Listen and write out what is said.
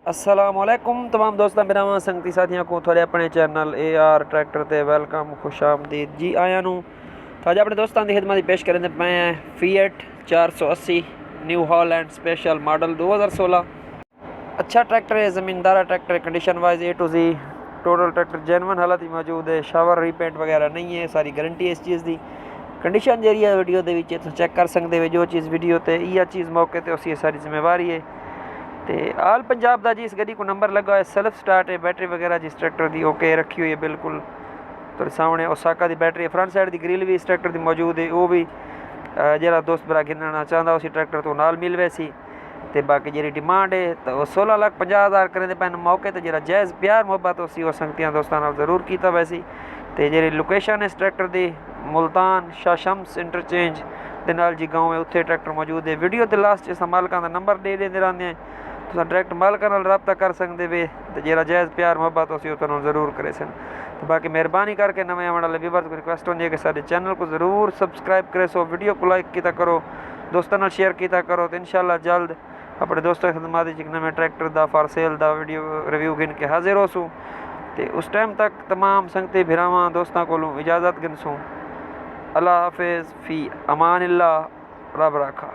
असलामुअलैकुम तमाम दोस्तों भरावां संगती साथियों को थोड़े अपने चैनल AR ट्रैक्टर ते वेलकम खुश आमदीद जी आया नूं। तो अज अपने दोस्तों की खिदमत पेश करेंगे पे हैं fiat 480 new Holland special model 2016। अच्छा ट्रैक्टर है, ज़मींदारा ट्रैक्टर है, condition wise A to Z total tractor genuine हालत ही मौजूद है, शावर रीपेंट वगैरह नहीं है, सारी गारंटी है इस चीज़ की। कंडीशन जी है वीडियो के चेक कर सकते हो, जो चीज़ वीडियो ते यह चीज़ मौके ते उसी सारी जिम्मेवारी है। तो आल पंजाब का जी इस गड्डी को नंबर लगा है, सेल्फ स्टार्ट है, बैटरी वगैरह जिस ट्रैक्टर की ओके रखी हुई है बिल्कुल। तो सामने ओसाका की बैटरी है, फ्रंट साइड की ग्रिल भी इस ट्रैक्टर की मौजूद है, वो भी जरा दोस्त भरा गिनना चाहता उसी ट्रैक्टर तो नाल मिल वैसी। तो बाकी जी डिमांड है तो 16,50,000 करें पैन मौके तो जरा जायज़ प्यार मुहब्बत उसी और संगतियां दोस्तों जरूर किया वैसी। तो जी लोकेशन है इस ट्रैक्टर की मुल्तान शाह शम्स इंटरचेंज के नाल जी गाँव है, उत्थे ट्रैक्टर मौजूद है। वीडियो के लास्ट इस मालकों का नंबर दे देते रहते हैं, तो डायरैक्ट मालकों नाल रबता कर सकते वे, तो जरा जायज़ प्यार मुहब्बत उसी उन्होंने जरूर करे सन। तो बाकी मेहरबानी करके नवे आने वाले व्यूअर्स को रिक्वेस्ट होती है कि सारे चैनल को ज़रूर सबसक्राइब करे, सो वीडियो को लाइक किया करो, दोस्तों नाल शेयर किया करो। तो इंशाल्लाह जल्द अपने दोस्तों की खिदमत एक नवे ट्रैक्टर का फॉर सेल का वीडियो रिव्यू गिन के हाजिर हो सूँ। तो उस टाइम तक तमाम संगती भिरावां दोस्तों को इजाज़त गिन सूँ। अल्लाह हाफिज़ फ़ी अमान अल्लाह, रब रखा।